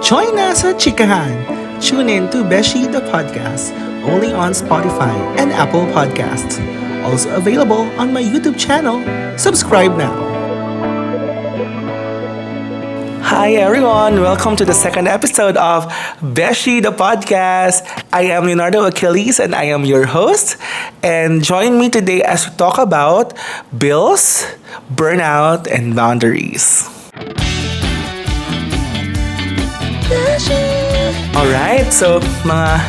Join us sa Chikahan. Tune in to Beshie the podcast, only on Spotify and Apple Podcasts. Also available on my YouTube channel. Subscribe now. Hi everyone! Welcome to the second episode of Beshie the podcast. I am Leonardo Achilles and I am your host. And join me today as we talk about bills, burnout, and boundaries. Alright, so mga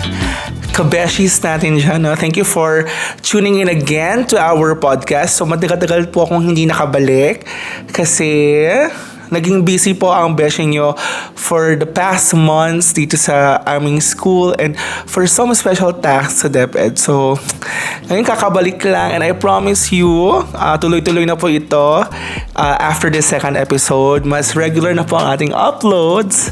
kabeshis natin dyan, no? Thank you for tuning in again to our podcast. So matagal-tagal po akong hindi nakabalik kasi naging busy po ang beshi nyo for the past months dito sa aming school and for some special tasks sa DepEd. So, ngayon kakabalik lang and I promise you, tuloy-tuloy na po ito after the second episode. Mas regular na po ang ating uploads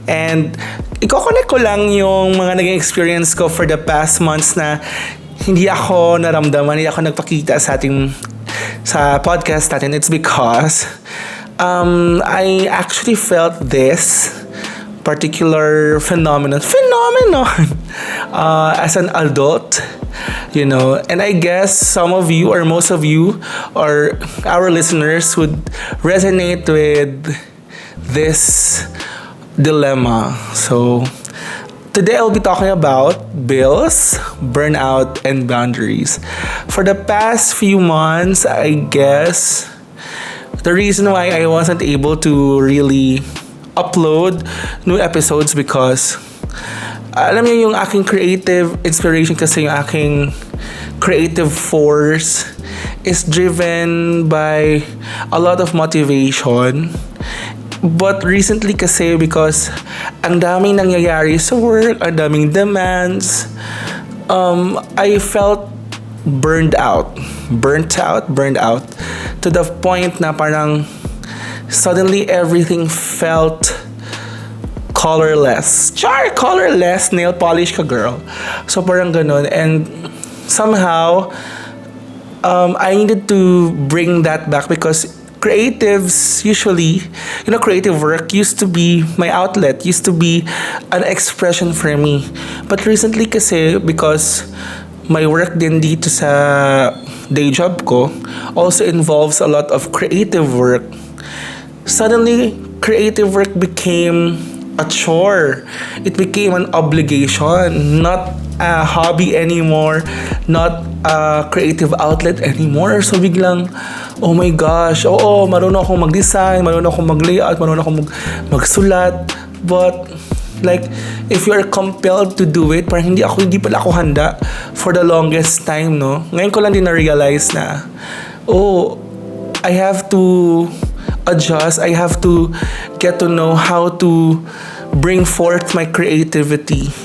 and i-connect ko lang yung mga naging experience ko for the past months na hindi ako naramdaman, hindi ako nagpakita sa podcast natin. It's because I actually felt this particular phenomenon as an adult, you know, and I guess some of you or most of you or our listeners would resonate with this dilemma. So today I'll be talking about bills, burnout, and boundaries. For the past few months, I guess the reason why I wasn't able to really upload new episodes because alam niyo yung aking creative inspiration kasi yung aking creative force is driven by a lot of motivation. But recently kasi because ang daming nangyayari sa work, ang daming demands, I felt burned out to the point na parang suddenly everything felt colorless. Colorless, nail polish ka, girl. So parang ganun. And somehow, I needed to bring that back because creatives usually, creative work used to be my outlet, used to be an expression for me. But recently kasi, because my work din dito sa day job ko also involves a lot of creative work. Suddenly, creative work became a chore. It became an obligation, not a hobby anymore, not a creative outlet anymore. So biglang, oh my gosh, marunong akong mag-design, marunong akong mag-layout, marunong akong magsulat, but like, if you are compelled to do it, parang hindi pala ako handa for the longest time, no? Ngayon ko lang din na-realize na, I have to adjust, I have to get to know how to bring forth my creativity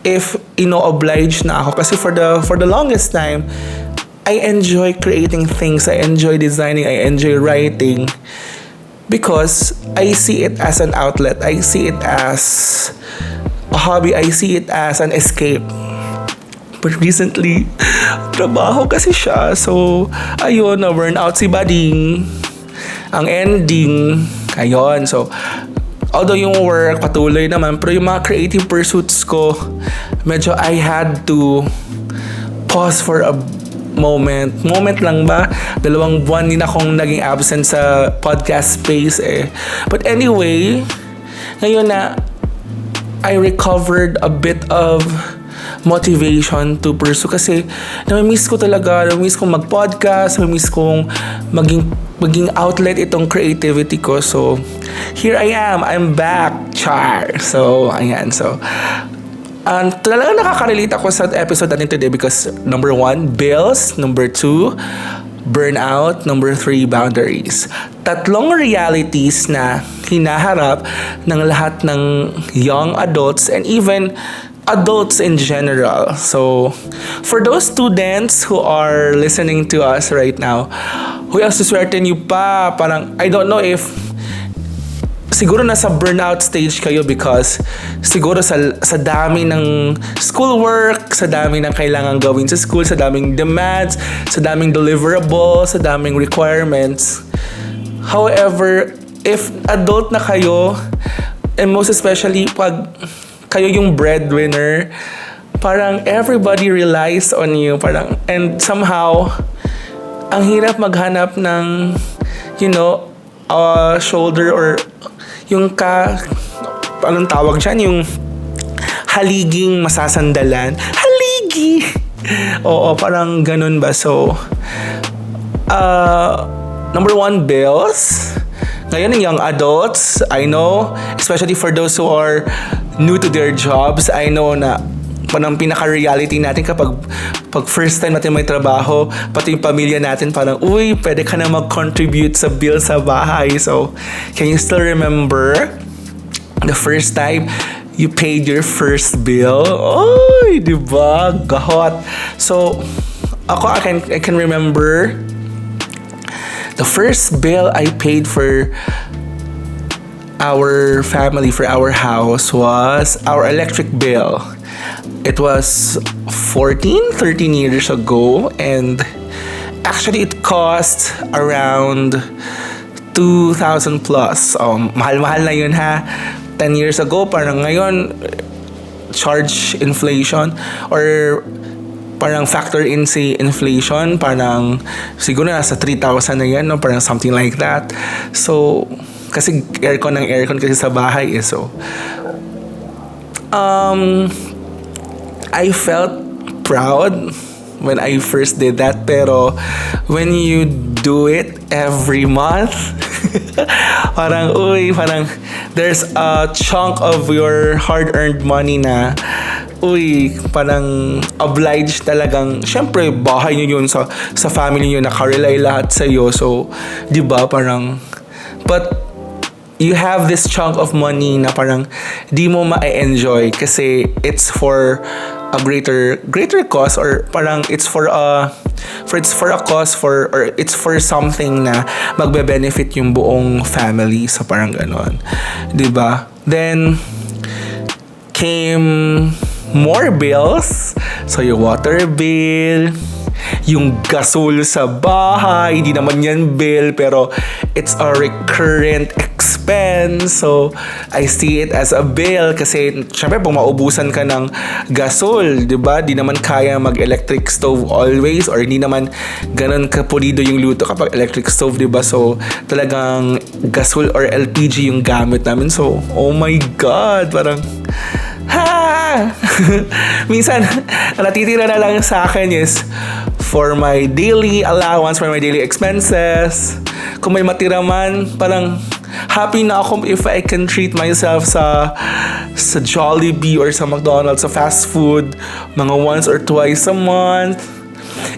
if ino-oblige na ako. Kasi for the longest time, I enjoy creating things, I enjoy designing, I enjoy writing. Because I see it as an outlet. I see it as a hobby. I see it as an escape. But recently, trabaho kasi siya. So, ayun, na-burnout si Bading. Ang ending, ayun. So, although yung work patuloy naman, pero yung mga creative pursuits ko, medyo I had to pause for a moment lang ba? 2 buwan din akong naging absent sa podcast space eh. But anyway, ngayon na I recovered a bit of motivation to pursue kasi namimiss ko mag-podcast, namimiss kong maging outlet itong creativity ko. So, here I am. I'm back. Char. So, ayan. So, talagang nakaka-relate ako sa episode natin today because number 1, bills. Number 2, burnout. Number 3, boundaries. 3 realities na hinaharap ng lahat ng young adults and even adults in general. So, for those students who are listening to us right now, who else to swerten you pa? Parang, I don't know if siguro nasa burnout stage kayo because siguro sa dami ng schoolwork, sa dami ng kailangan gawin sa school, sa daming demands, sa daming deliverables, sa daming requirements. However, if adult na kayo, And most especially, pag kayo yung breadwinner, parang everybody relies on you. Parang, and somehow, ang hirap maghanap ng, shoulder or yung anong tawag dyan? Yung haliging masasandalan. Haligi! Oo, parang ganun ba? So, number one, bills. Ngayon, young adults, I know, especially for those who are new to their jobs, I know na parang pinaka-reality natin kapag first time natin may trabaho, pati yung pamilya natin parang, uy, pwede ka na mag-contribute sa bill sa bahay. So, can you still remember the first time you paid your first bill? Oy, diba? Gahot. So, I can remember the first bill I paid for our family, for our house, was our electric bill. It was 13 years ago, and actually it cost around 2,000 plus. Mahal-mahal na yun ha. 10 years ago, parang ngayon, charge inflation or parang factor in si inflation, parang siguro nasa 3,000 na yan, no? Parang something like that. So, kasi aircon kasi sa bahay eh. So, I felt proud when I first did that, pero when you do it every month, parang there's a chunk of your hard-earned money na parang obliged talagang, syempre bahay nyo yun, sa family nyo, nakarely lahat sa'yo. So, di ba, parang, but you have this chunk of money na parang di mo ma-enjoy kasi it's for a greater cause, or parang it's for a cause, or it's for something na magbe-benefit yung buong family. So parang ganon, di ba? Then came more bills. So yung water bill, yung gasol sa bahay, hindi naman yan bill, pero it's a recurrent expense. So, I see it as a bill kasi syempre pag maubusan ka ng gasol, di ba? Di naman kaya mag-electric stove always, or hindi naman ganun kapulido yung luto kapag electric stove, di ba? So, talagang gasol or LPG yung gamit namin. So, oh my God, parang minsan, natitira na lang sa akin is for my daily allowance, for my daily expenses. Kung may matira man, parang happy na ako if I can treat myself sa Jollibee or sa McDonald's, sa fast food, mga once or twice a month.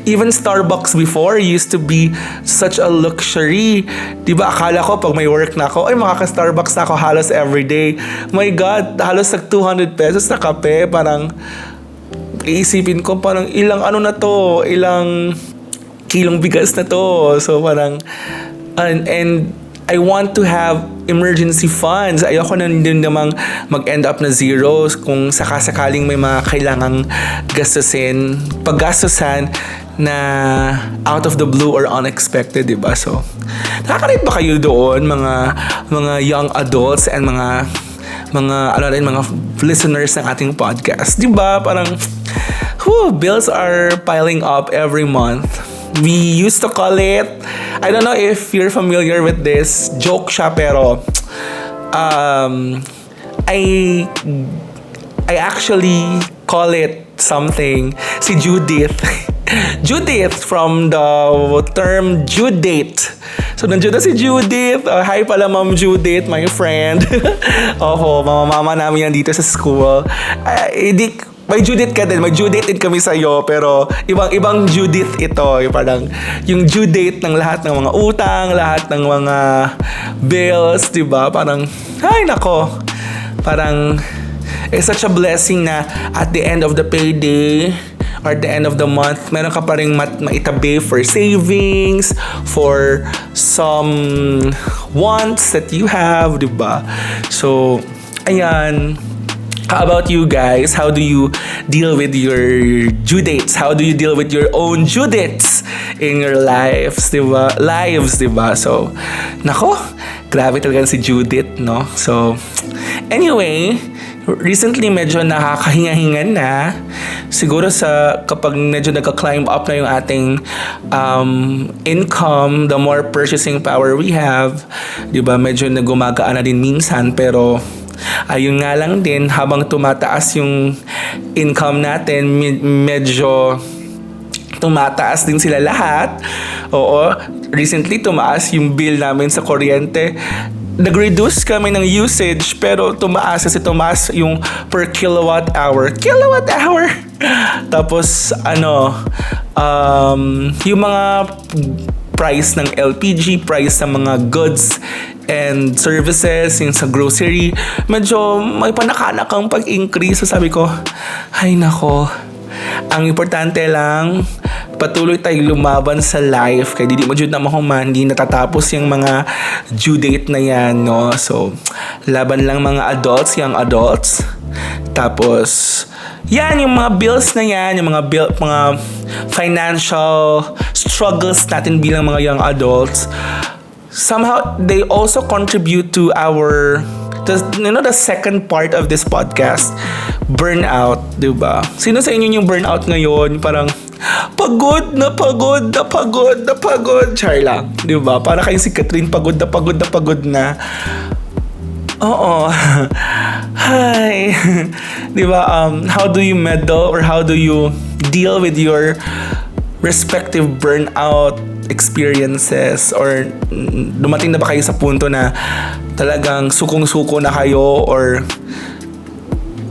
Even Starbucks before used to be such a luxury. Diba, akala ko pag may work na ako, ay makaka-Starbucks na ako halos everyday. My God, halos nag 200 pesos na kape. Parang iisipin ko, parang ilang kilong bigas na to. So parang, and I want to have emergency funds. Ayoko na din namang mag-end up na zeros kung sakasakaling may mga kailangang paggastusan na out of the blue or unexpected, diba? So, nakaka-relate ba kayo doon, mga young adults and mga listeners ng ating podcast? Diba? Parang, bills are piling up every month. We used to call it, I don't know if you're familiar with this, joke siya, pero I actually call it something, si Judith. Judith, from the term due date. So, nandiyo na si Judith. Hi pala, Ma'am Judith, my friend. Oho, mama namin yan dito sa school. May Judith ka din. May due date din kami sa'yo. Pero ibang Judith ito. Yung due date ng lahat ng mga utang, lahat ng mga bills, diba? Parang, ay nako. Parang, it's such a blessing na at the end of the payday, or at the end of the month, meron ka pa rin maitabi for savings, for some wants that you have, diba? So, ayan. How about you guys? How do you deal with your due dates? How do you deal with your own due dates in your lives, diba? So, nako, grabe talaga si Judith, no? So, Anyway, recently medyo nakakahinga-hinga na. Siguro kapag medyo nagka-climb up na yung ating income, the more purchasing power we have, di ba, medyo nagumagaan na din minsan, pero ayun nga lang din, habang tumataas yung income natin, medyo tumataas din sila lahat. Oo, recently tumaas yung bill namin sa kuryente. Nag-reduce kami ng usage, pero tumaas kasi tumaas yung per kilowatt hour. Tapos yung mga price ng LPG, price ng mga goods and services, yung sa grocery, medyo may panakanakang pag-increase. So sabi ko, ay nako, ang importante lang, patuloy tayong lumaban sa life. Kaya di mo dyan na mahuman, hindi natatapos yung mga due date na yan, no? So, laban lang mga adults, young adults. Tapos, yan, yung mga bills na yan, yung mga financial struggles natin bilang mga young adults, somehow, they also contribute to the second part of this podcast, burnout, diba? Sino sa inyo yung burnout ngayon? Parang, pagod na. Char lang, diba? Para kayong si Catherine, pagod na. Oo. Hi. Diba? How do you meddle or how do you deal with your respective burnout experiences, or dumating na ba kayo sa punto na talagang sukong-suko na kayo, or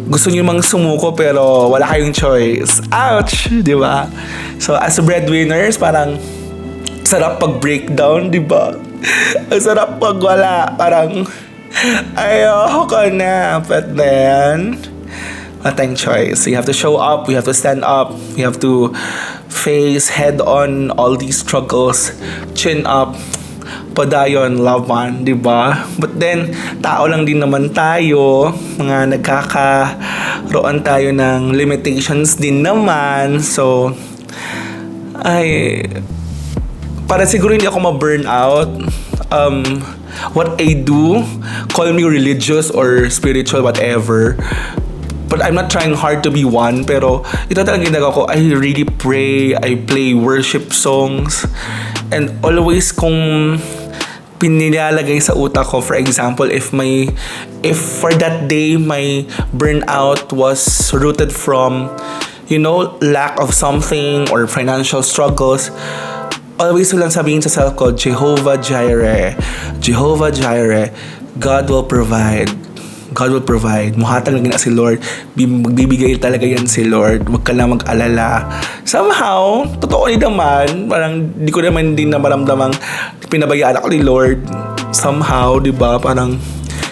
gusto niyo mang sumuko pero wala kayong choice? Ouch! Di ba? So as breadwinners, parang sarap pag-breakdown, di ba? Ang sarap pag wala. Parang ayoko ka na. But then, wala tayong choice. You have to show up, we have to stand up, we have to face head on all these struggles, chin up, padayon, laban, di ba? But then, tao lang din naman tayo, mga nagkakaroon tayo ng limitations din naman. So, para siguro hindi ako ma-burnout, what I do, call me religious or spiritual, whatever, but I'm not trying hard to be one. Pero ito talagang ginagawa ko. I really pray. I play worship songs. And always kung pinilalagay sa utak ko, for example, if for that day my burnout was rooted from, lack of something or financial struggles, always ko lang sabihin sa self ko, Jehovah Jireh, God will provide. Muhatag lang na si Lord. Magbibigay talaga yan si Lord. Huwag ka lang mag-alala. Somehow, totoo din naman, parang di ko naman din na maramdamang pinabayaan ako ni Lord. Somehow, di ba? Parang,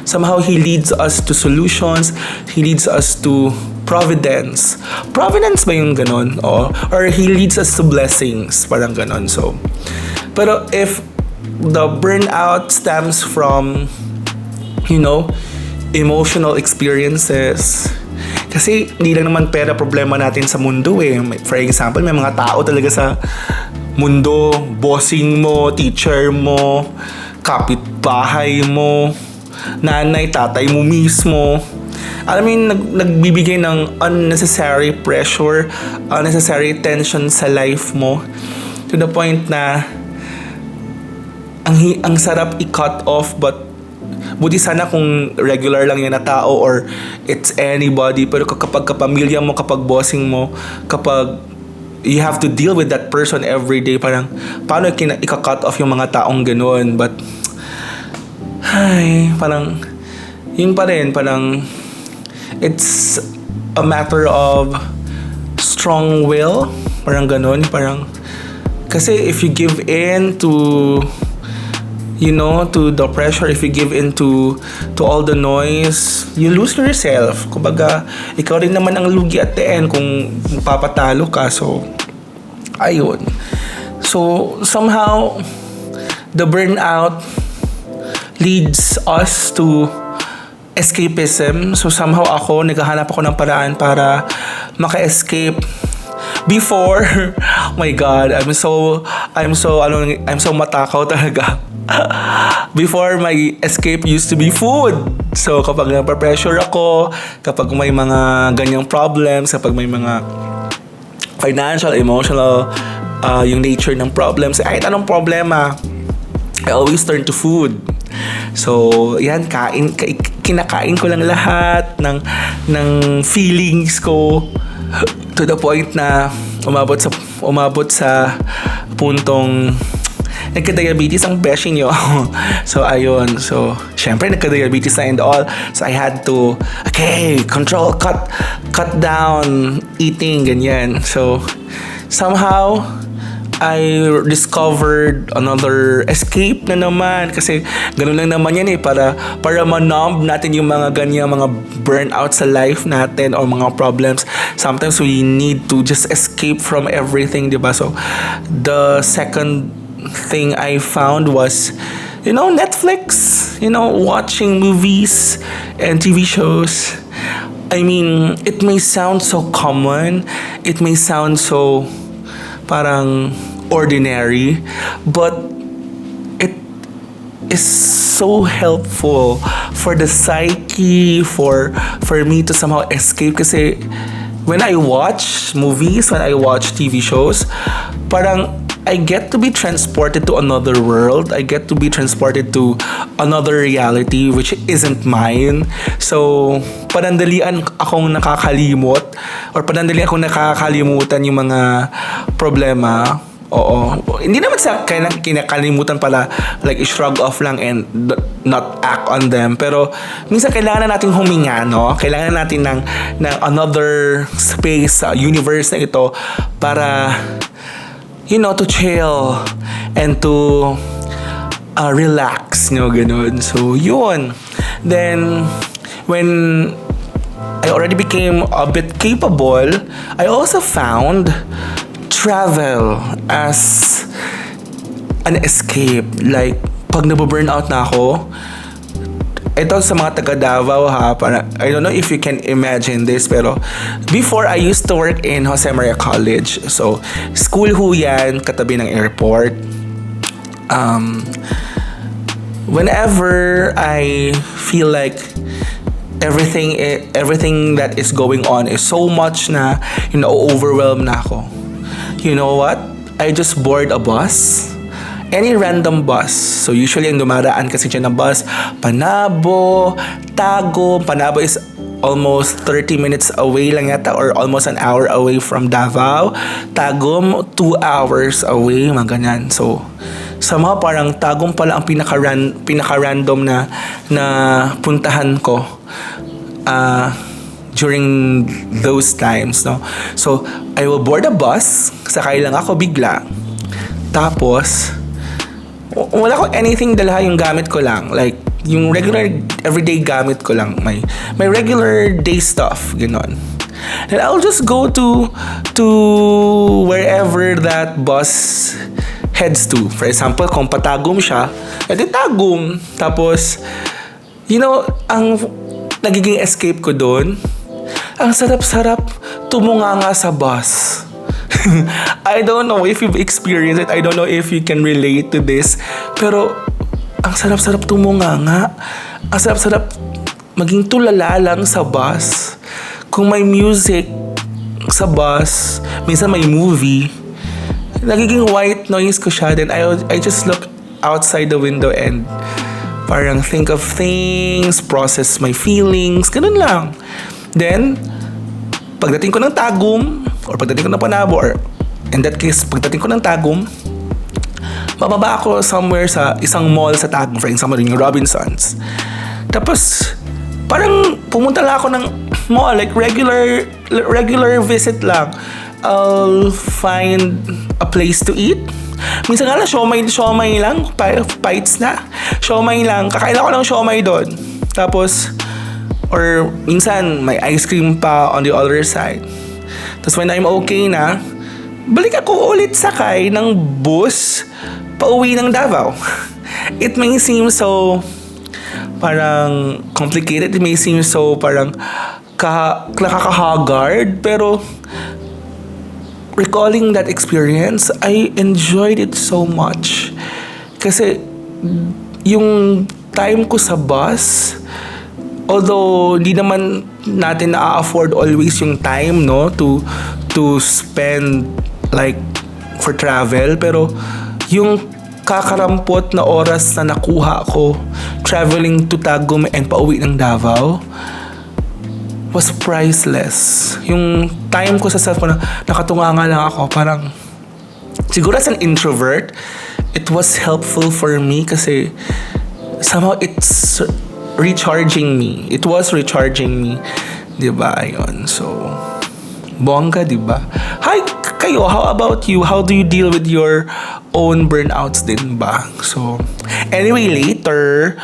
somehow He leads us to solutions. He leads us to providence. Providence ba yung ganon? Or He leads us to blessings. Parang ganon. So, pero if the burnout stems from, emotional experiences. Kasi hindi lang naman pera problema natin sa mundo eh. For example, may mga tao talaga sa mundo, bossing mo, teacher mo, kapitbahay mo, nanay, tatay mo mismo. Alam mo yung nagbibigay ng unnecessary pressure, unnecessary tension sa life mo. To the point na ang sarap i-cut off, but buti sana kung regular lang yan na tao or it's anybody. Pero kapag kapamilya mo, kapag bossing mo, kapag you have to deal with that person every day, parang paano ika-cut off yung mga taong ganoon? But parang yun pa rin, parang it's a matter of strong will, parang ganoon. Parang kasi if you give in to to the pressure, if you give in to all the noise, you lose yourself. Kumbaga, ikaw rin naman ang lugi at the end kung papatalo ka. So, ayun. So, somehow, the burnout leads us to escapism. So, somehow naghahanap ako ng paraan para maka-escape. Before, oh my God, I'm so matakaw talaga. Before, my escape used to be food. So, kapag napapressure ako, kapag may mga ganyang problems, kapag may mga financial, emotional, yung nature ng problems, kahit anong problema, I always turn to food. So, yan, kinakain ko lang lahat ng feelings ko to the point na umabot sa puntong nagka-diabetes ang Beshie nyo. So, ayun. So, syempre, nagka-diabetes na and all. So, I had to, control, cut down eating, ganyan. So, somehow, I discovered another escape na naman. Kasi, ganun lang naman yan para ma-numb natin yung mga ganyan, mga burnout sa life natin or mga problems. Sometimes, we need to just escape from everything, diba? So, the second thing I found was, Netflix, watching movies and TV shows. I mean, it may sound so common, it may sound so parang ordinary, but it is so helpful for the psyche, for me to somehow escape. Kasi when I watch movies, when I watch TV shows, parang I get to be transported to another world. I get to be transported to another reality which isn't mine. So, panandalian akong nakakalimot or panandalian akong nakakalimutan yung mga problema. Oo. Hindi naman sa kinakalimutan pala, like shrug off lang and not act on them. Pero minsan kailangan na natin huminga, no? Kailangan natin ng another space sa universe na ito para to chill and to relax, ganun. So, yun. Then, when I already became a bit capable, I also found travel as an escape. Like, pag nababurnout na ako, ito sa mga taga Davao ha, I don't know if you can imagine this, pero before I used to work in 𝐻𝐶 College. So, school ho yan, katabi ng airport. Whenever I feel like everything that is going on is so much na, overwhelmed na ako. You know what? I just board a bus. Any random bus. So, usually, ang dumaraan kasi dyan ng bus, Panabo, Tagum. Panabo is almost 30 minutes away lang yata or almost an hour away from Davao. Tagum, 2 hours away, mga ganyan. So, somehow parang Tagum pala ang pinaka-random na puntahan ko during those times, no? So, I will board a bus, sakay lang ako bigla. Tapos, wala ko anything dala, yung gamit ko lang. Like, yung regular, everyday gamit ko lang. My regular day stuff, gano'n. And I'll just go to wherever that bus heads to. For example, kung patagum siya, edi Tagum. Tapos, ang nagiging escape ko doon, ang sarap-sarap tumunganga sa bus. I don't know if you've experienced it. I don't know if you can relate to this. Pero, ang sarap-sarap tumunganga. Ang sarap-sarap maging tulala lang sa bus. Kung may music sa bus, minsan may movie, nagiging white noise ko siya. Then I just look outside the window and parang think of things, process my feelings, ganun lang. Then, pagdating ko ng Tagum, or pagdating ko ng Panabo, or in that case, pagdating ko ng Tagum, bababa ako somewhere sa isang mall sa Tagum, for example, yung Robinsons. Tapos, parang pumunta lang ako ng mall, like regular visit lang. I'll find a place to eat. Minsan nga lang, siomay lang, bites na. Siomay lang, kakain ako ng siomay doon. Tapos, or minsan, may ice cream pa on the other side. Tapos when I'm okay na, balik ako ulit sakay ng bus pauwi ng Davao. It may seem so parang complicated. It may seem so parang nakakahagard. Pero recalling that experience, I enjoyed it so much. Kasi yung time ko sa bus, although hindi naman natin na-afford always yung time, no, to spend like for travel, pero yung kakarampot na oras na nakuha ko traveling to Tagum and pauwi ng Davao was priceless. Yung time ko sa self ko na nakatunganga lang ako, parang siguro as an introvert, it was helpful for me kasi somehow it's recharging me. It was recharging me. Diba? Ayun. So, bongga, diba? Hi, kayo. How about you? How do you deal with your own burnouts din ba? So, anyway, later,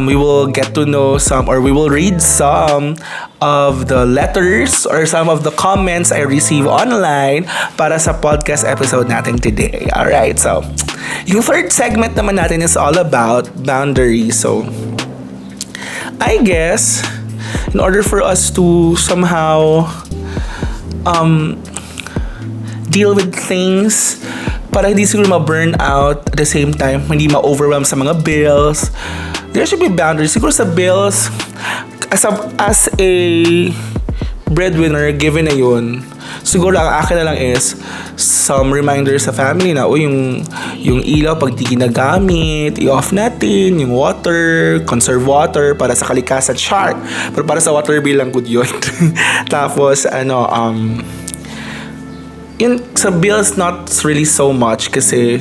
we will get to know some, or we will read some of the letters or some of the comments I receive online para sa podcast episode natin today. Alright, so, yung third segment naman natin is all about boundaries. So, I guess, in order for us to somehow deal with things para hindi siguro ma-burn out at the same time, hindi ma-overwhelm sa mga bills, there should be boundaries. Siguro sa bills, as a breadwinner, given na yun, siguro ang akin na lang is some reminders sa family na yung ilaw pag di ginagamit, i-off natin, yung water, conserve water para sa kalikasan, char. Pero para sa water bill lang good yun. Tapos yun sa bills not really so much kasi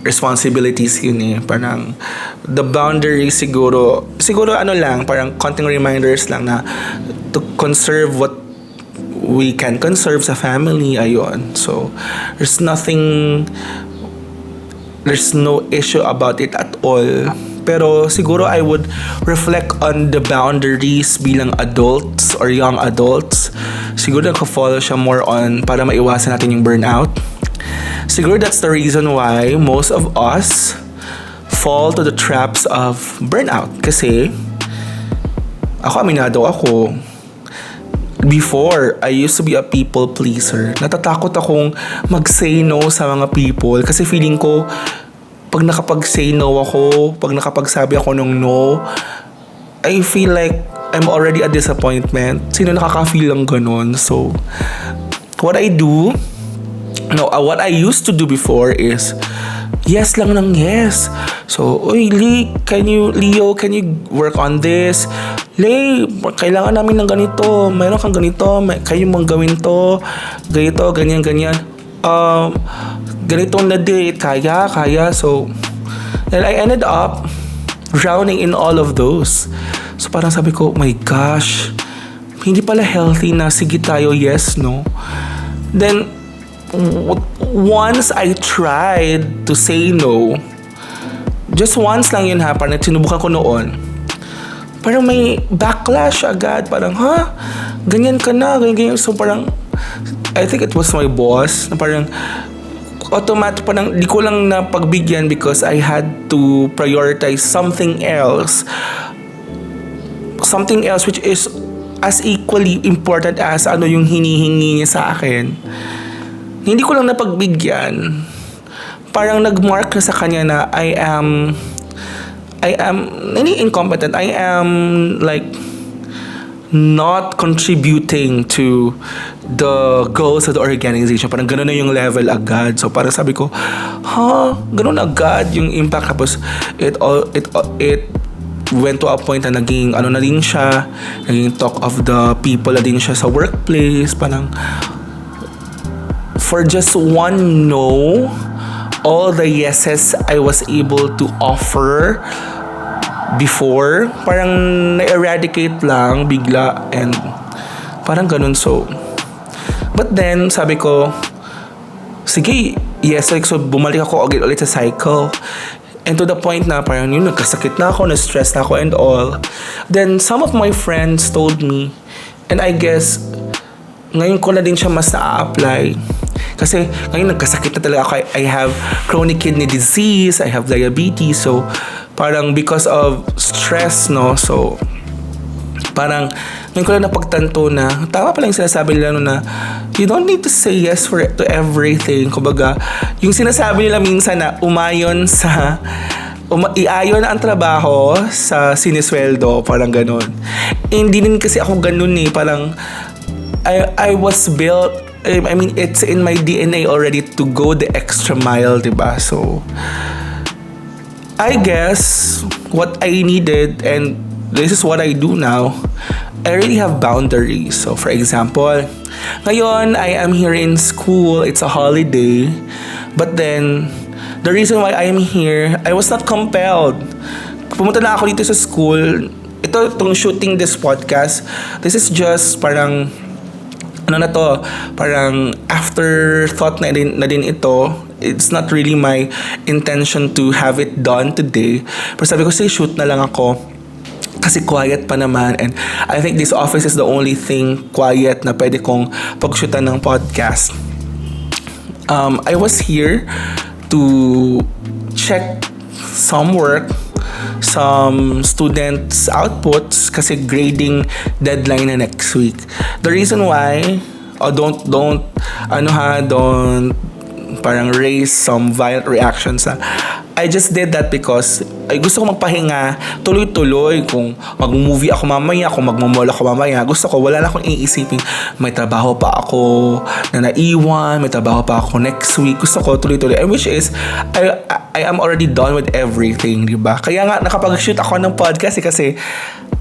responsibilities yun eh. Parang the boundary siguro lang, parang konting reminders lang na to conserve what we can conserve sa family, ayun. So, there's no issue about it at all. Pero siguro I would reflect on the boundaries bilang adults or young adults. Siguro nagko-follow siya more on para maiwasan natin yung burnout. Siguro that's the reason why most of us fall to the traps of burnout. Kasi aminado ako. Before, I used to be a people pleaser. Natatakot akong mag-say no sa mga people kasi feeling ko pag nakapag-say no ako, pag nakapagsabi ako ng no, I feel like I'm already a disappointment. Sino nakaka-feel lang ganun? So, what I used to do before is yes lang ng yes. So, Leo, can you work on this? Lay, kailangan namin ng ganito. Mayroon kang ganito. Kayo mong gawin to. Ganito, ganyan. Ganitong na date. Kaya. So, and I ended up drowning in all of those. So, parang sabi ko, my gosh, hindi pala healthy na sige tayo, yes, no? Then, once I tried to say no, just once lang yun ha, parang sinubukan ko noon, parang may backlash agad, parang ganyan ka na, ganyan. So parang I think it was my boss na parang automatic, parang di ko lang na pagbigyan because I had to prioritize something else which is as equally important as yung hinihingi niya sa akin. Hindi ko lang napagbigyan. Parang nag-mark na sa kanya na I am incompetent. I am like not contributing to the goals of the organization. Parang gano'n na yung level agad. So parang sabi ko, gano'n agad yung impact. Tapos it went to a point na naging na din siya, naging talk of the people na din siya sa workplace. Parang for just one no, all the yeses I was able to offer before, parang na-eradicate lang bigla and parang ganun. So, but then, sabi ko, sige, yes, like, so bumalik ako ulit sa cycle. And to the point na parang nagkasakit na ako, na-stress na ako and all. Then, some of my friends told me, and I guess, ngayon ko na din siya mas na-apply. Kasi ngayon nagkasakit na talaga ako. I have chronic kidney disease, I have diabetes. So, parang because of stress, no? So, parang ngayon ko lang napagtanto na tama pala yung sinasabi nila na you don't need to say yes to everything. Kumbaga, yung sinasabi nila minsan na umayon sa Iayon ang trabaho sa sinisweldo, parang ganun. Hindi din kasi ako ganun eh, parang I was built, I mean, it's in my DNA already to go the extra mile, diba? So, I guess what I needed, and this is what I do now, I really have boundaries. So, for example, ngayon, I am here in school, it's a holiday, but then, the reason why I am here, I was not compelled. Pumunta na ako dito sa school. Itong shooting this podcast, this is just parang, parang afterthought na din ito. It's not really my intention to have it done today. Pero sabi ko, say shoot na lang ako. Kasi quiet pa naman, and I think this office is the only thing quiet na pwede kong pag-shootan ng podcast. I was here to check some work, some students' outputs kasi grading deadline na next week. The reason why, don't parang raise some violent reactions. I just did that because ay gusto ko magpahinga tuloy-tuloy. Kung mag-movie ako mamaya, kung magmamall ako mamaya, gusto ko wala na akong iisipin may trabaho pa ako na naiwan, may trabaho pa ako next week. Gusto ko tuloy-tuloy, which is I am already done with everything, diba? Kaya nga nakapag-shoot ako ng podcast kasi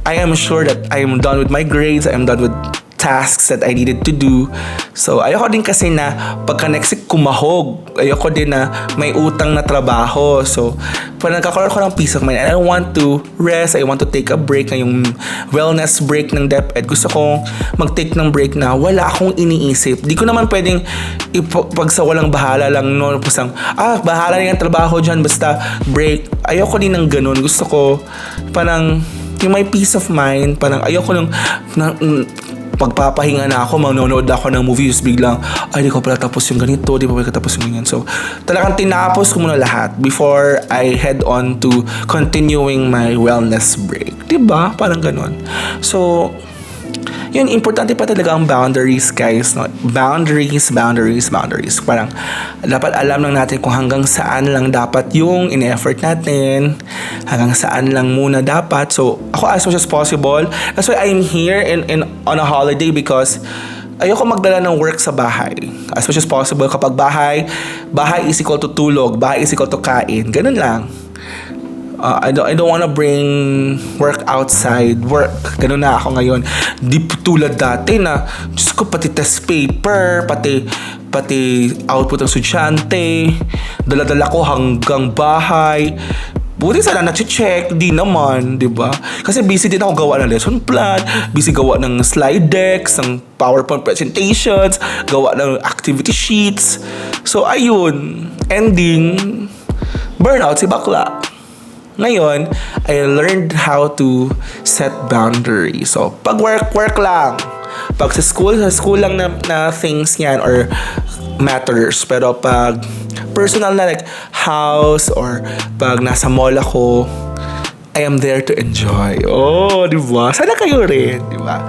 I am sure that I am done with my grades, I am done with tasks that I needed to do. So, ayoko din kasi na pagka next week kumahog. Ayoko din na may utang na trabaho. So, parang nagkakaroon ko ng peace of mind. And I want to rest. I want to take a break. Na yung wellness break ng DepEd. Gusto kong mag-take ng break na wala akong iniisip. Di ko naman pwedeng pagsawalang bahala lang. No? Pusang, bahala na yung trabaho dyan. Basta break. Ayoko din ng ganun. Gusto ko parang yung may peace of mind. Parang ayoko nung pagpapahinga na ako, manonood ako ng movies, biglang, di ko pala tapos yung ganito, di pa pala tapos yung ganyan. So, talagang tinapos ko muna lahat before I head on to continuing my wellness break. Diba? Parang ganun. So, yun, importante pa talaga ang boundaries, guys. No? Boundaries. Parang, dapat alam lang natin kung hanggang saan lang dapat yung in-effort natin, hanggang saan lang muna dapat. So, ako as much as possible. That's why I'm here on a holiday because ayoko magdala ng work sa bahay. As much as possible, kapag bahay is equal to tulog, bahay is equal to kain. Ganun lang. I don't wanna bring work outside work. Ganun na ako ngayon. Di tulad dati na, Diyos ko, pati test paper, pati output ng estudyante, dala-dala ko hanggang bahay. Buti sana na-check, di naman, di ba? Kasi busy din ako gawa ng lesson plan, busy gawa ng slide decks, ng PowerPoint presentations, gawa ng activity sheets. So, ayun, ending, burnout si bakla. Ngayon, I learned how to set boundaries. So, pag work lang. Pag sa school lang na things yan or matters. Pero pag personal na like house or pag nasa mall ako, I am there to enjoy. Oh, di ba? Sana kayo rin, di ba?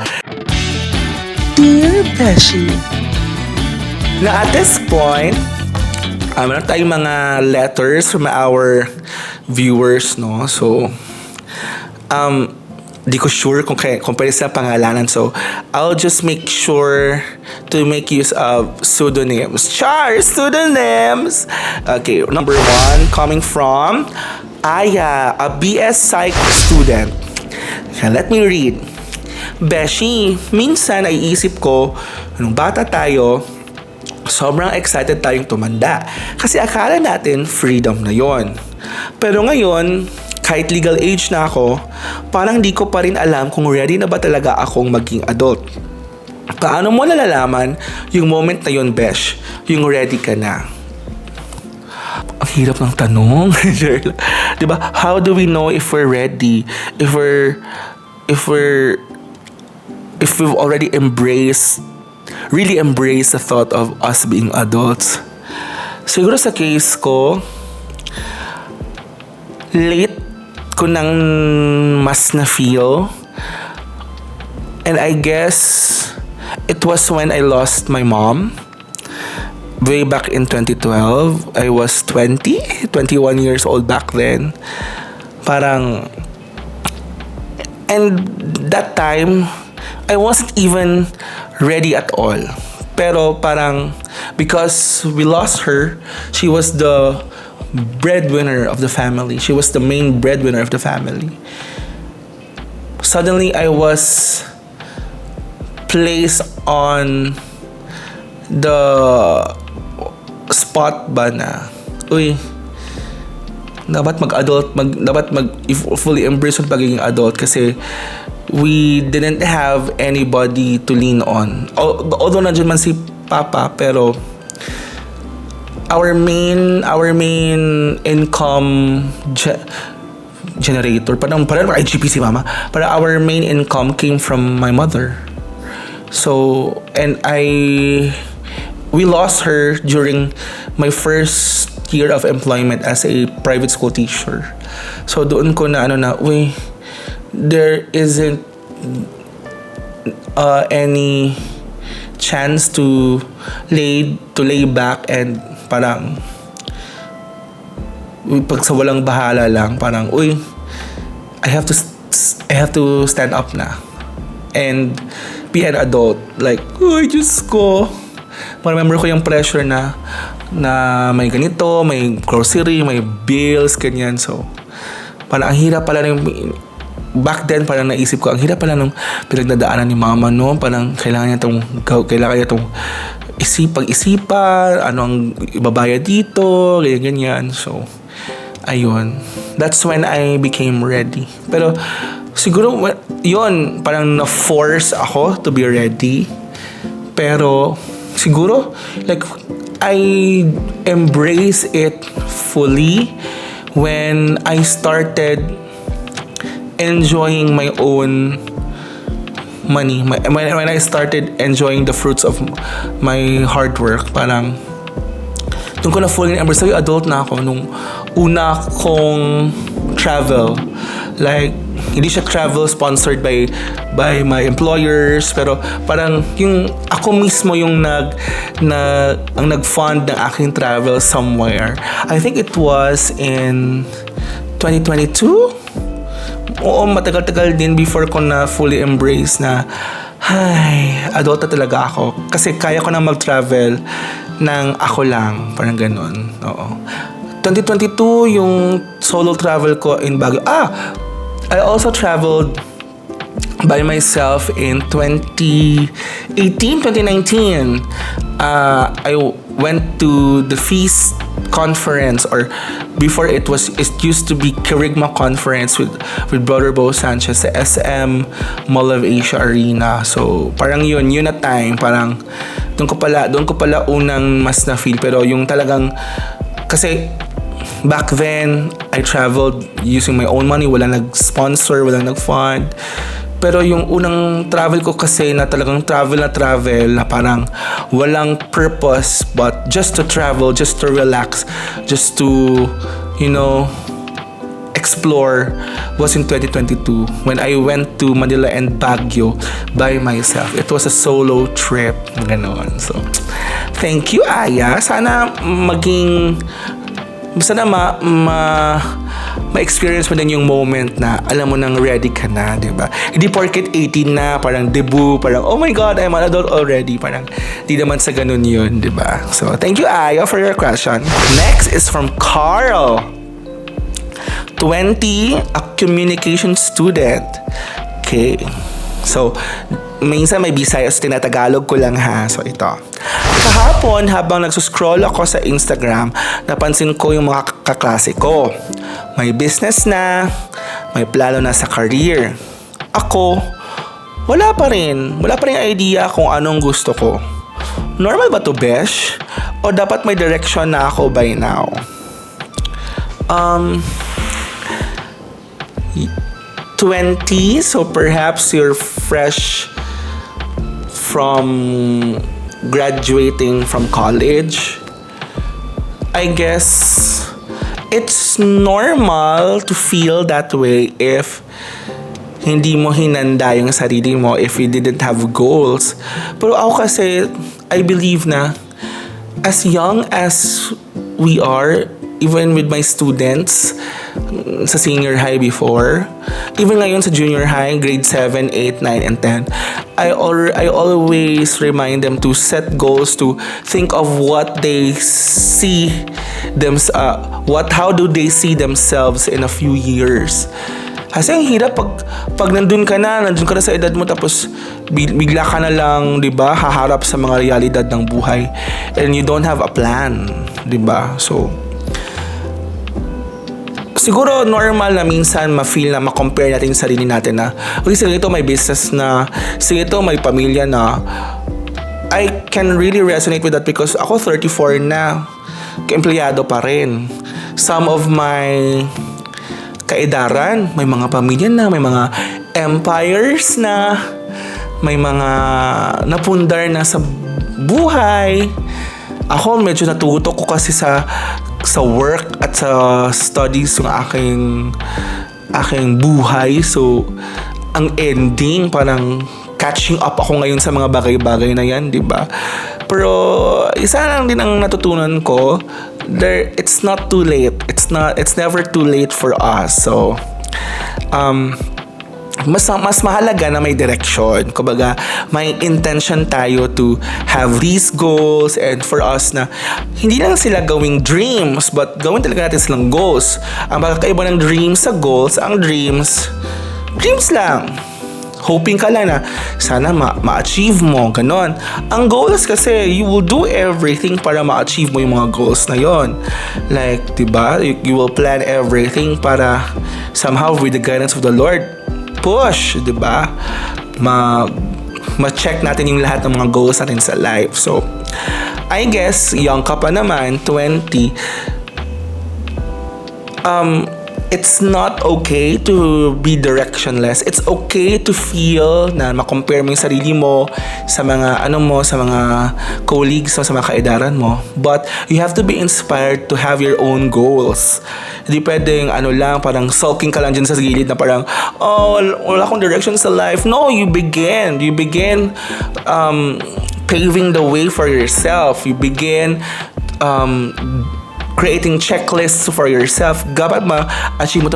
Dear Beshie, na at this point, meron tayong mga letters from our viewers, no? So, di ko sure kung pwede sila pangalanan. So, I'll just make sure to make use of pseudonyms. Pseudonyms! Okay, number 1, coming from Aya, a BS Psych student. Okay, let me read. Beshie, minsan ay isip ko, nung bata tayo, sobrang excited tayong tumanda. Kasi akala natin freedom na yon. Pero ngayon, kahit legal age na ako, parang di ko pa rin alam kung ready na ba talaga akong maging adult. Paano mo nalalaman yung moment na yon, Besh? Yung ready ka na? Ang hirap ng tanong. Diba? How do we know if we're ready? If we've already really embraced the thought of us being adults? Siguro sa case ko, late ko nang mas na-feel. And I guess it was when I lost my mom. way back in 2012, I was 21 years old back then. Parang, and that time, I wasn't even ready at all. Pero parang, because we lost her, she was the breadwinner of the family. She was the main breadwinner of the family. Suddenly, I was placed on the spot ba na, uy, dapat fully embrace yung pagiging adult kasi we didn't have anybody to lean on. Although nandiyan man si Papa, pero our main income generator, parang IGP si Mama, para our main income came from my mother. So, and we lost her during my first year of employment as a private school teacher. So doon ko na there isn't any chance to lay back and parang pag sa walang bahala lang, parang I have to stand up na and be an adult. Like, Diyos ko. Remember ko yung pressure na may ganito, may grocery, may bills, ganyan. So, parang ang hirap pala back then, parang naisip ko, ang hirap pala nung pinagdadaanan ni Mama, no? Parang kailangan niya itong pag-isipan, ano ang ibabayad dito, ganyan. So, ayun. That's when I became ready. Pero, siguro, yun, parang na-force ako to be ready. Pero, siguro, like, I embrace it fully when I started enjoying my own money. When I started enjoying the fruits of my hard work, parang doon ko na fully embrace. So, adult na ako nung una kong travel. Like, hindi siya travel sponsored by my employers, pero parang yung ako mismo yung nag-fund ng aking travel somewhere. I think it was in 2022. Oo, matagal-tagal din before ko na fully embrace na adult na talaga ako. Kasi kaya ko na mag-travel ng ako lang. Parang ganun. Oo. 2022, yung solo travel ko in Baguio. I also traveled by myself in 2018, 2019. I went to the Feast conference, or before it used to be 𝐾𝐿𝐴 conference with Brother Bo Sanchez sa SM Mall of Asia Arena. So parang yun na time, parang doon ko pala unang mas na feel. Pero yung talagang, kasi back then I traveled using my own money, walang nag-sponsor, walang nag-fund. Pero yung unang travel ko kasi na talagang travel na parang walang purpose but just to travel, just to relax, just to, explore, was in 2022 when I went to Manila and Baguio by myself. It was a solo trip, ganon. So, thank you, Aya. Sana ma-experience mo din yung moment na alam mo nang ready ka na, diba? Hindi porket 18 na, parang debut, parang oh my God, I'm an adult already. Parang di naman sa ganun yun, diba? So, thank you, Aya, for your question. Next is from Carl. 20, a communication student. Okay. So, minsan may Bisayas, tinatagalog ko lang ha. So, ito. Kahapon, habang nagsuscroll ako sa Instagram, napansin ko yung mga kaklase ko. May business na, may plano na sa career. Ako, wala pa rin idea kung anong gusto ko. Normal ba to, Besh? O dapat may direction na ako by now? 20, so perhaps you're fresh from graduating from college. I guess it's normal to feel that way if hindi mo hinanda yung sarili mo, if you didn't have goals. Pero ako kasi, I believe na as young as we are, even with my students sa senior high before, even ngayon sa junior high, grade 7, 8, 9, and 10, I always remind them to set goals, to think of what they see how do they see themselves in a few years. Kasi ang hirap pag nandun ka na sa edad mo, tapos bigla ka na lang, di ba, haharap sa mga realidad ng buhay and you don't have a plan, di ba? So, siguro normal na minsan ma-feel na ma-compare natin yung sarili natin na, okay, sige ito may business na, sige ito may pamilya na. I can really resonate with that because ako 34 na, empleyado pa rin. Some of my kaedaran, may mga pamilya na, may mga empires na, may mga napundar na sa buhay. Ako medyo natutok ko kasi sa work at sa studies yung aking buhay. So ang ending parang catching up ako ngayon sa mga bagay-bagay na yan, di ba? Pero isa lang din ang natutunan ko, it's not too late. It's never too late for us. So mas mahalaga na may direction. Kumbaga, may intention tayo to have these goals, and for us na hindi lang sila gawing dreams, but gawin talaga natin silang goals. Ang pagkakaiba ng dreams sa goals, ang dreams lang. Hoping ka lang na sana ma-achieve mo, ganon. Ang goals kasi, you will do everything para ma-achieve mo yung mga goals na yon. Like, diba? You will plan everything para somehow with the guidance of the Lord, push, diba? Ma-check natin yung lahat ng mga goals natin sa life. So, I guess, young ka pa naman, 20, it's not okay to be directionless. It's okay to feel na ma-compare mo yung sarili mo sa mga sa mga colleagues mo, sa mga kaedaran mo. But you have to be inspired to have your own goals. Hindi pwedeng lang, parang sulking ka lang dyan sa gilid na parang, wala akong direction sa life. No, you begin paving the way for yourself. You begin creating checklists for yourself. Dapat ma-achieve mo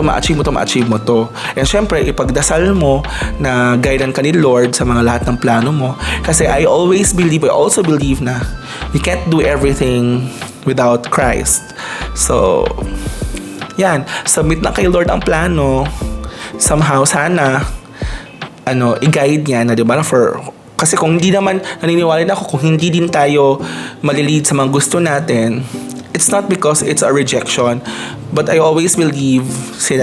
to. And syempre, ipagdasal mo na guidean ka ni Lord sa mga lahat ng plano mo. Kasi I also believe na you can't do everything without Christ. So, yan. Submit na kay Lord ang plano. Somehow, sana, i-guide niya na, diba, kasi kung hindi naman, naniniwala na ako, kung hindi din tayo malilid sa mga gusto natin, it's not because it's a rejection, but I always believe,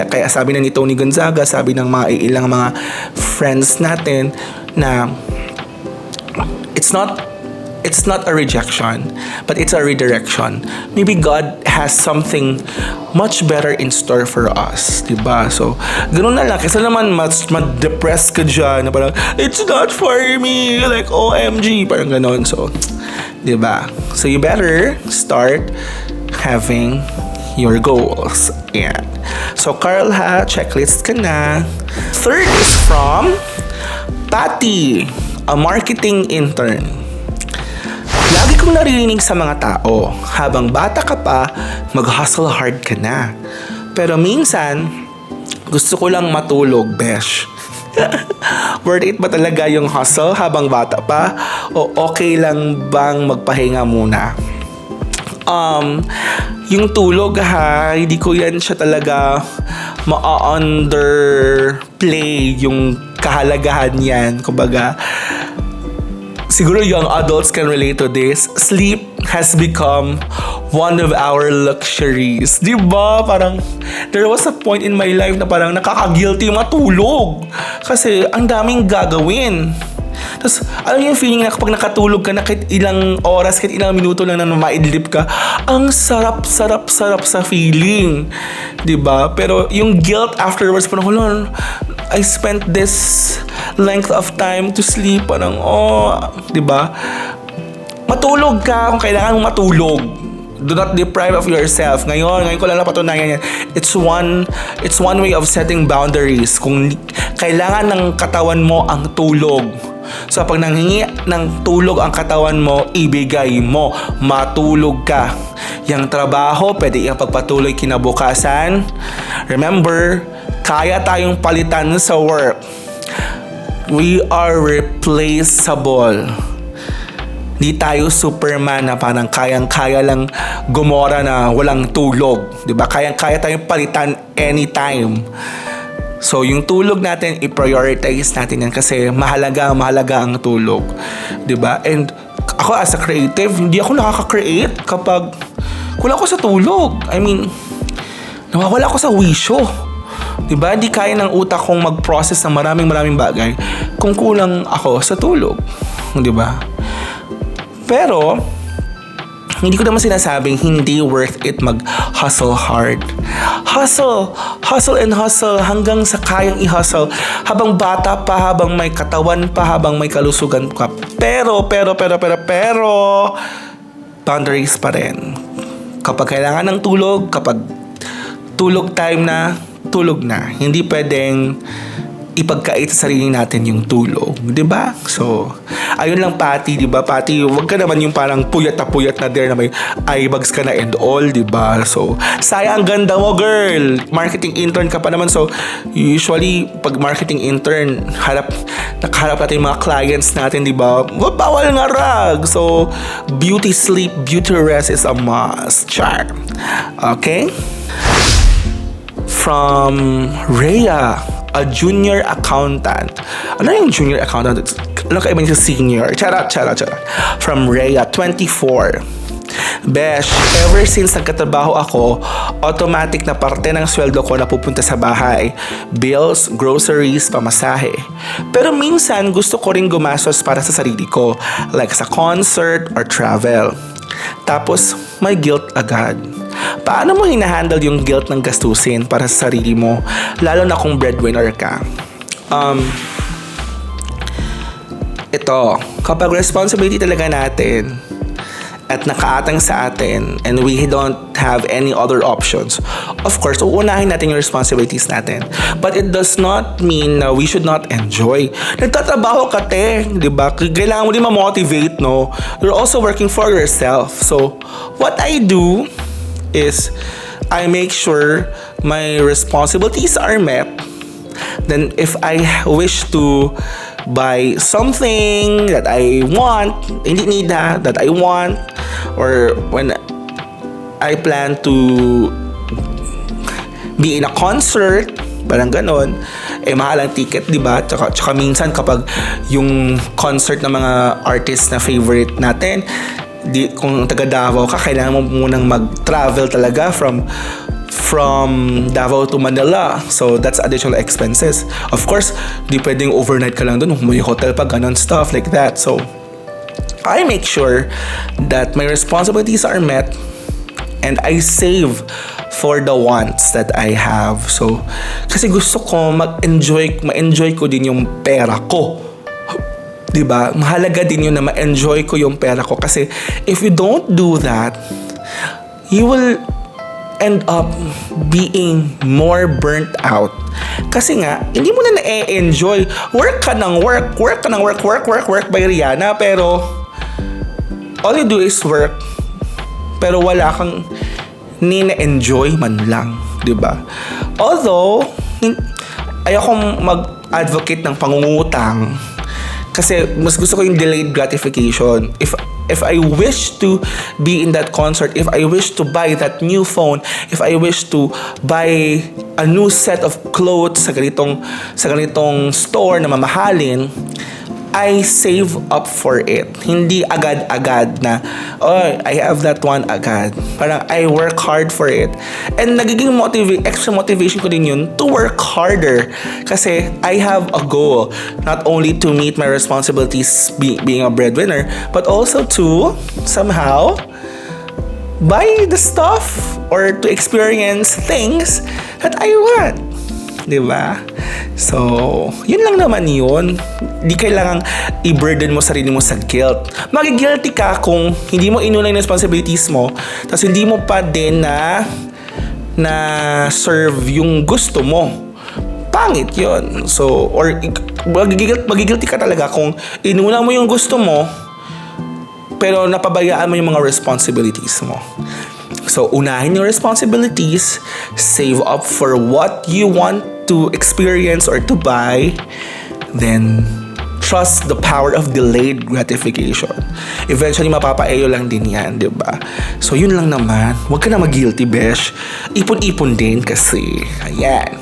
kaya sabi na ni Tony Gonzaga, sabi ng mga ilang mga friends natin, na it's not a rejection, but it's a redirection. Maybe God has something much better in store for us, diba? So, ganun na lang. Kasi naman, ma-depress ka dyan, na parang, it's not for me, like, OMG, parang ganun. So, diba? So, you better start having your goals. Ayan. So, Carl ha, checklist ka na. Third is from Patty, a marketing intern. Lagi kong naririnig sa mga tao, habang bata ka pa, mag-hustle hard ka na. Pero minsan, gusto ko lang matulog, besh. Worth it ba talaga yung hustle habang bata pa? O okay lang bang magpahinga muna? Yung tulog ha, hindi ko yan siya talaga ma-underplay yung kahalagahan yan. Kumbaga, siguro young adults can relate to this. Sleep has become one of our luxuries. Diba? Parang, there was a point in my life na parang nakaka-guilty matulog. Kasi ang daming gagawin. Tapos, alam niyo yung feeling na kapag nakatulog ka na kahit ilang oras, kahit ilang minuto lang na maidlip ka, ang sarap sa feeling. Diba? Pero yung guilt afterwards, parang, I spent this length of time to sleep. Parang, diba? Matulog ka kung kailangan mong matulog. Do not deprive of yourself. Ngayon ko lang napatunayan yan. It's one way of setting boundaries. Kung kailangan ng katawan mo ang tulog, So pag nanghingi ng tulog ang katawan mo, ibigay mo. Matulog ka. Yang trabaho, pwede ipagpatuloy kinabukasan. Remember, kaya tayong palitan sa work. We are replaceable. Di tayo Superman na parang kayang-kaya lang gumora na walang tulog. Diba? Kayang-kaya tayong palitan anytime. So, yung tulog natin, i-prioritize natin yan kasi mahalaga ang tulog. Diba? And ako as a creative, hindi ako nakaka-create kapag kulang ko sa tulog. I mean, nawawala ako sa wisyo. Diba? Hindi kaya ng utak kong mag-process ng maraming bagay kung kulang ako sa tulog. Diba? Pero, hindi ko naman sinasabing hindi worth it mag-hustle hard. Hustle and hustle hanggang sa kayang i-hustle. Habang bata pa, habang may katawan pa, habang may kalusugan ka. Pero, boundaries pa rin. Kapag kailangan ng tulog, kapag tulog time na, tulog na. Hindi pwedeng ipagkait sa sarili natin yung tulog, 'di ba? So, ayun lang Pati, 'di ba? Pati, wag ka naman yung parang puyat na there na may eye-bags ka na and all, 'di ba? So, sayang ang ganda mo, girl. Marketing intern ka pa naman. So, usually pag marketing intern, nakaharap natin yung mga clients natin, 'di ba? Bawal nga rag. So, beauty sleep, beauty rest is a must. Char. Okay? From Rhea, a junior accountant. Ano yung junior accountant? Ano kaiba niya sa senior? Charot. From Rhea, 24. Besh, ever since nagkatrabaho ako, automatic na parte ng sweldo ko napupunta sa bahay. Bills, groceries, pamasahe. Pero minsan gusto ko rin gumastos para sa sarili ko, like sa concert or travel. Tapos may guilt agad. Paano mo hinahandle yung guilt ng gastusin para sa sarili mo, lalo na kung breadwinner ka? Ito, kapag responsibility talaga natin at nakaatang sa atin and we don't have any other options, of course, uunahin natin yung responsibilities natin. But it does not mean na we should not enjoy. Nagtatrabaho ka, di ba? Kailangan mo din ma-motivate, no? You're also working for yourself. So, what I do is I make sure my responsibilities are met. Then if I wish to buy something that I want, hindi need that I want, or when I plan to be in a concert, parang ganon, mahal ang ticket, diba? Tsaka minsan kapag yung concert ng mga artists na favorite natin, kung taga Davao ka, kailangan mo munang mag-travel talaga from Davao to Manila. So, that's additional expenses. Of course, di pwedeng overnight ka lang doon. May hotel pa, ganon stuff like that. So, I make sure that my responsibilities are met and I save for the wants that I have. So, kasi gusto ko ma-enjoy ko din yung pera ko. Diba? Mahalaga din yun na ma-enjoy ko yung pera ko. Kasi if you don't do that, you will end up being more burnt out. Kasi nga, hindi mo na na-enjoy. Work by Rihanna, pero all you do is work. Pero wala kang ni-enjoy man lang. Diba? Although, ayokong mag-advocate ng pangungutang. Kasi mas gusto ko yung delayed gratification. If I wish to be in that concert, if I wish to buy that new phone, if I wish to buy a new set of clothes sa ganitong store na mamahalin, I save up for it. Hindi agad-agad na, I have that one agad. Parang I work hard for it. And nagiging extra motivation ko din yun to work harder. Kasi I have a goal. Not only to meet my responsibilities being a breadwinner, but also to somehow buy the stuff or to experience things that I want. Diba? So, yun lang naman yun. Di kailangang i-burden mo sarili mo sa guilt. Magigilty ka kung hindi mo inuna yung responsibilities mo, tapos hindi mo pa din na serve yung gusto mo. Pangit yun. So, or magigilty ka talaga kung inuna mo yung gusto mo, pero napabayaan mo yung mga responsibilities mo. So, unahin yung responsibilities, save up for what you want to experience or to buy, then trust the power of delayed gratification. Eventually, mapapaeyo lang din yan, di ba? So, yun lang naman. Huwag ka na mag-guilty, besh. Ipon-ipon din kasi. Ayan.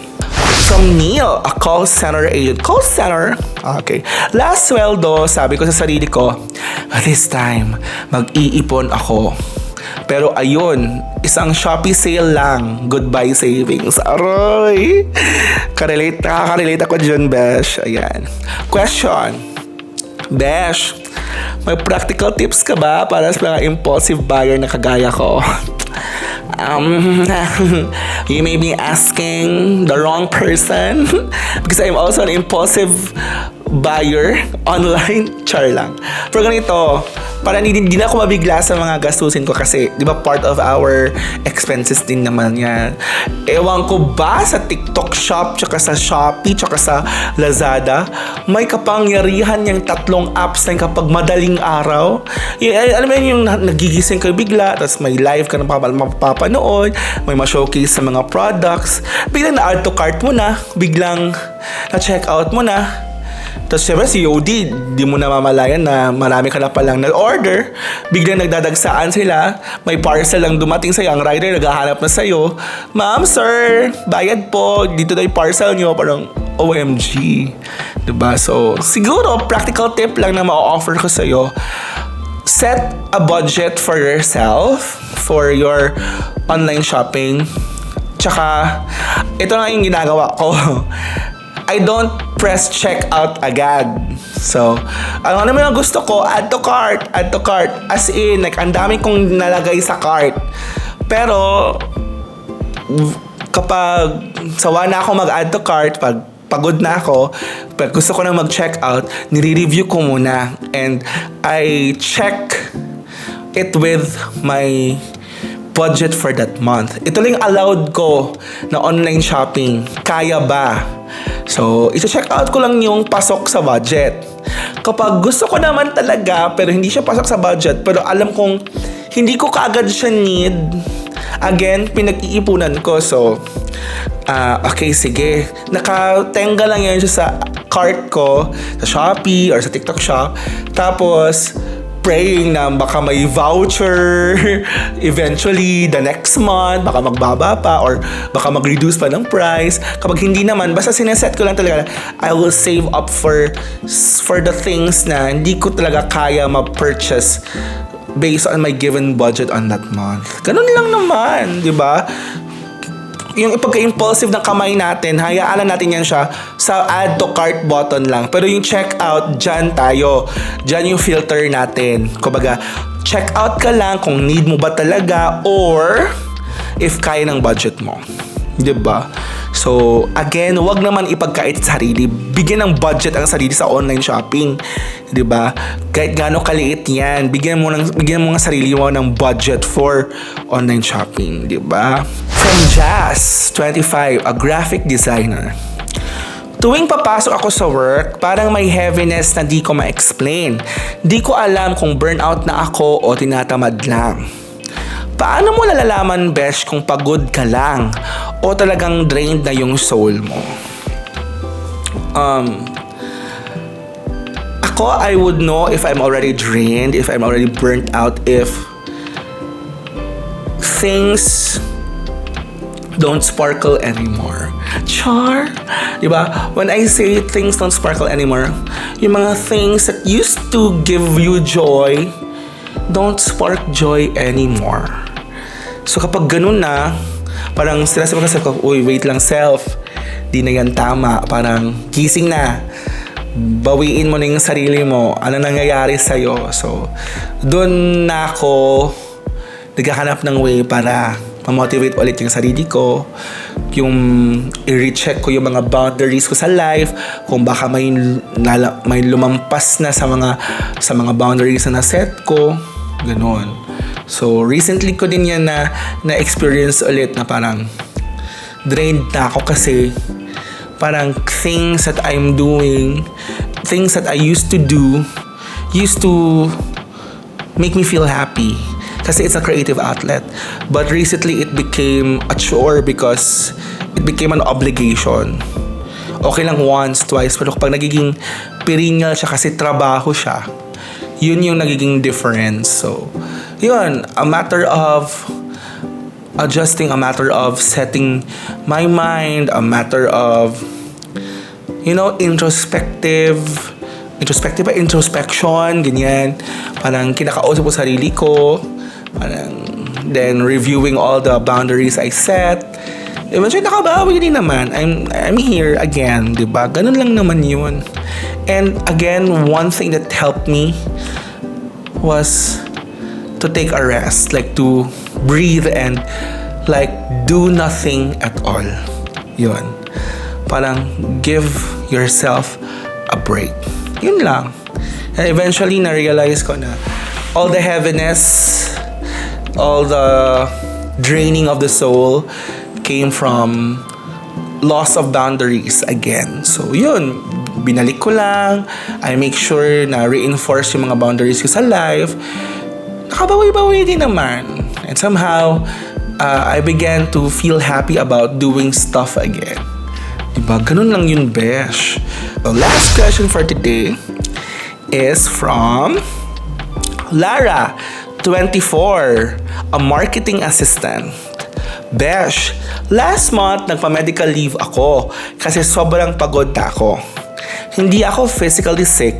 From Neil, a call center agent. Call center? Okay. Last sweldo, sabi ko sa sarili ko, this time, mag-iipon ako. Pero ayun, isang Shopee sale lang. Goodbye savings. Aroy! Nakaka-relate ako dyan, besh. Ayan. Question. Besh, may practical tips ka ba para sa mga impulsive buyer na kagaya ko? You may be asking the wrong person because I'm also an impulsive buyer online. Char lang. Pero ganito, para hindi na ako mabigla sa mga gastusin ko kasi, di ba, part of our expenses din naman yan. Ewan ko ba sa TikTok shop, tsaka sa Shopee, tsaka sa Lazada, may kapangyarihan yung 3 apps na kapag madaling araw. Alam mo yun, yung nagigising kayo bigla, tapos may live ka na mapapanood, may ma-showcase sa mga products, biglang na-add to cart mo na, biglang na-check out mo na. Tapos syempre si COD, di mo na mamalayan na marami ka na palang na-order. Biglang nagdadagsaan sila. May parcel lang dumating sa'yo. Ang rider naghahanap na sa'yo. Ma'am, sir, bayad po. Dito na yung parcel nyo. Parang OMG. Diba? So, siguro, practical tip lang na ma-offer ko sa'yo. Set a budget for yourself, for your online shopping. Tsaka, ito na yung ginagawa ko. I don't press checkout agad. So, ano naman ang gusto ko? Add to cart. Add to cart. As in, like, ang dami kong nalagay sa cart. Pero, kapag sawa na ako mag-add to cart, pag pagod na ako, pag gusto ko na mag-checkout, nire-review ko muna. And I check it with my budget for that month. Ito lang allowed ko na online shopping. Kaya ba? So, ito-check out ko lang yung pasok sa budget. Kapag gusto ko naman talaga, pero hindi siya pasok sa budget, pero alam kong hindi ko kaagad siya need, again, pinag-iipunan ko. So, okay, sige. Nakatenga lang yan siya sa cart ko, sa Shopee or sa TikTok shop. Tapos, praying na baka may voucher eventually the next month, baka magbaba pa or baka mag-reduce pa ng price. Kapag hindi naman, basta sineset ko lang talaga, I will save up for the things na hindi ko talaga kaya ma-purchase based on my given budget on that month. Ganun lang naman, di ba? Yung pagka-impulsive ng kamay natin, hayaan natin yan siya sa add to cart button lang. Pero yung checkout, dyan tayo. Dyan yung filter natin. Kumbaga, checkout ka lang kung need mo ba talaga or if kaya ng budget mo. Diba? So, again, wag naman ipagkait sa sarili. Bigyan ng budget ang sarili sa online shopping. Diba? Kahit gaano kaliit yan, bigyan mo ng sarili mo ng budget for online shopping. Diba? From Jazz, 25, a graphic designer. Tuwing papasok ako sa work, parang may heaviness na di ko ma-explain. Di ko alam kung burnout na ako o tinatamad lang. Paano mo nalalaman, besh, kung pagod ka lang o talagang drained na yung soul mo? Ako, I would know if I'm already drained, if I'm already burnt out, if things don't sparkle anymore. Char? Diba? When I say things don't sparkle anymore, yung mga things that used to give you joy don't spark joy anymore. So kapag ganun na, parang sinasabi ko, uy, wait lang self, di na yan tama, parang gising na, bawiin mo na yung sarili mo, ano nangyayari sa'yo. So doon na ako naghahanap ng way para ma-motivate ulit yung sarili ko, yung i-recheck ko yung mga boundaries ko sa life, kung baka may lumampas na sa mga boundaries na set ko, ganoon. So recently ko din yan na experience ulit na parang drained na ako kasi parang things that I'm doing, things that I used to do, used to make me feel happy. Kasi it's a creative outlet. But recently, it became a chore because it became an obligation. Okay lang once, twice, pero kapag nagiging perennial siya kasi trabaho siya, yun yung nagiging difference. So, yun, a matter of adjusting, a matter of setting my mind, a matter of, introspection, ganyan. Parang kinakausap ko sarili ko, parang, then reviewing all the boundaries I set. Eventually, nakabawi din naman. I'm here again, diba? Ganun lang naman yun. And again, one thing that helped me was to take a rest, like to breathe and like do nothing at all. Yun. Parang give yourself a break. Yun lang. And eventually, na-realize ko na all the heaviness, all the draining of the soul came from loss of boundaries again. So, yun. Binalik ko lang. I make sure na reinforce yung mga boundaries ko sa life. Nakabawi-bawi din naman. And somehow, I began to feel happy about doing stuff again. Diba? Ganun lang yun, Besh. The last question for today is from Lara, 24, a marketing assistant. Besh, last month nagpa-medical leave ako kasi sobrang pagod na ako. Hindi ako physically sick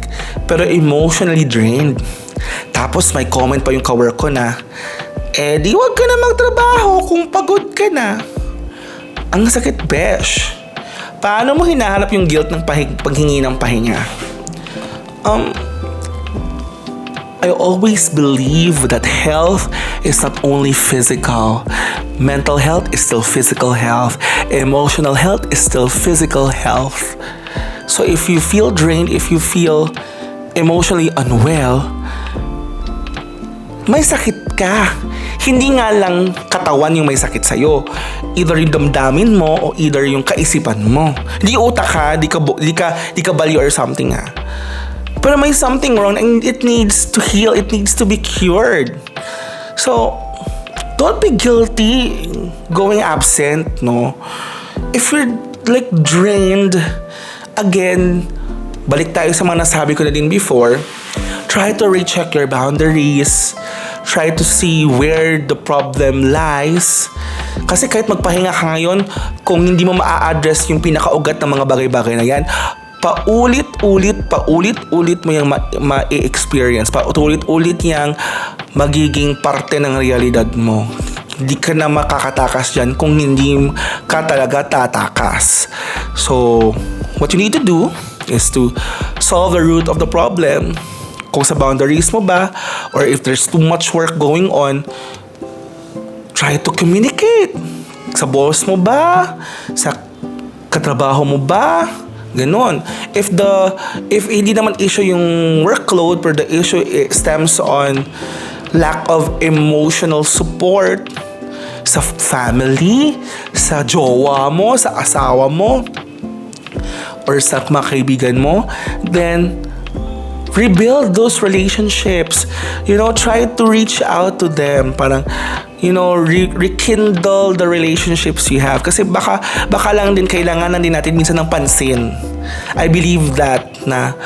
pero emotionally drained. Tapos may comment pa yung kawork ko na, di wag ka na magtrabaho kung pagod ka na. Ang sakit, Besh. Paano mo hinahanap yung guilt ng paghingi ng pahinga? I always believe that health is not only physical. Mental health is still physical health. Emotional health is still physical health. So if you feel drained, if you feel emotionally unwell, may sakit ka. Hindi nga lang katawan yung may sakit sa'yo. Either yung damdamin mo o either yung kaisipan mo. Di utak ka, di ka baliw or something ha. Pero may something wrong and it needs to heal. It needs to be cured. So, don't be guilty going absent, no? If you're like drained, again, balik tayo sa mga nasabi ko na din before, try to recheck your boundaries. Try to see where the problem lies. Kasi kahit magpahinga ka ngayon, kung hindi mo maa-address yung pinakaugat ng mga bagay-bagay na yan, paulit-ulit mo yung ma-experience. Paulit-ulit yung magiging parte ng realidad mo. Hindi ka na makakatakas dyan kung hindi ka talaga tatakas. So, what you need to do is to solve the root of the problem. Kung sa boundaries mo ba, or if there's too much work going on, try to communicate. Sa boss mo ba? Sa katrabaho mo ba? Ganon. If hindi naman issue yung workload, pero the issue stems on lack of emotional support sa family, sa jowa mo, sa asawa mo, or sa mga kaibigan mo, then rebuild those relationships. Try to reach out to them. Parang, rekindle the relationships you have. Kasi baka lang din kailangan din natin minsan ng pansin. I believe that na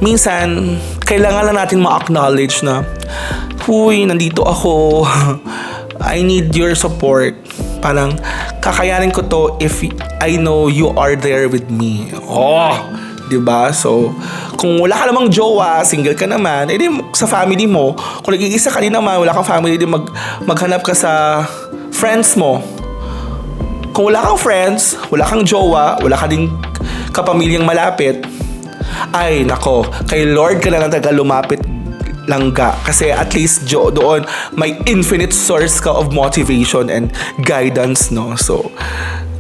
minsan kailangan lang natin ma-acknowledge na, huy, nandito ako. I need your support. Parang, kakayanin ko to if I know you are there with me. Diba? So, kung wala ka namang jowa, single ka naman, edi sa family mo, kung nag-iisa ka din naman, wala kang family, edi maghanap ka sa friends mo. Kung wala kang friends, wala kang jowa, wala ka din kapamilyang malapit, ay nako, kay Lord ka na lang talaga lumapit langga. Kasi at least doon may infinite source ka of motivation and guidance, no? So,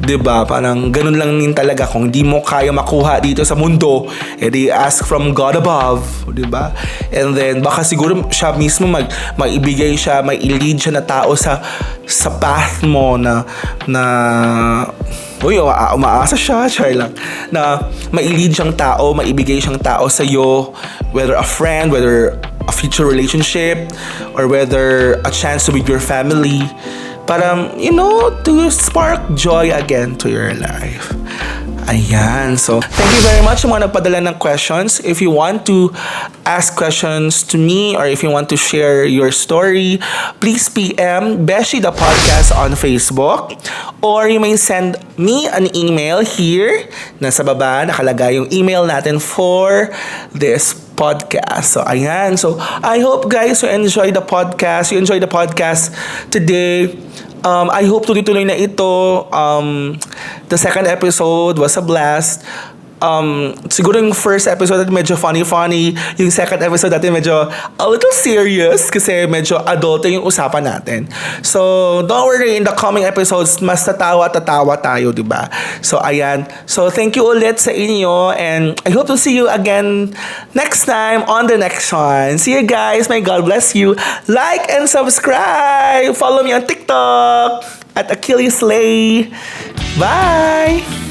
'di ba? Parang ganun lang din talaga. Kung di mo kaya makuha dito sa mundo, edi ask from God above, 'di ba? And then baka siguro siya mismo maibigay siya, may i-lead siya na tao sa path mo na uy, umaasa siya, char lang, na mailid siyang tao, maibigay siyang tao sa'yo, whether a friend, whether a future relationship, or whether a chance to be with your family, para, to spark joy again to your life. Ayan. So, thank you very much sa mga nagpadala ng questions. If you want to ask questions to me or if you want to share your story, please PM Beshie the Podcast on Facebook, or you may send me an email here. Nasa baba, nakalagay yung email natin for this podcast. So, ayan. So, I hope guys you enjoy the podcast. You enjoy the podcast today. I hope tuloy-tuloy na ito. The second episode was a blast. Siguro yung first episode natin medyo funny-funny. Yung second episode natin medyo a little serious kasi medyo adult yung usapan natin. So, don't worry, in the coming episodes, mas tatawa-tatawa tayo, diba? So, ayan. So, thank you ulit sa inyo and I hope to see you again next time on the next one. See you guys. May God bless you. Like and subscribe. Follow me on TikTok at Achilles Slay. Bye!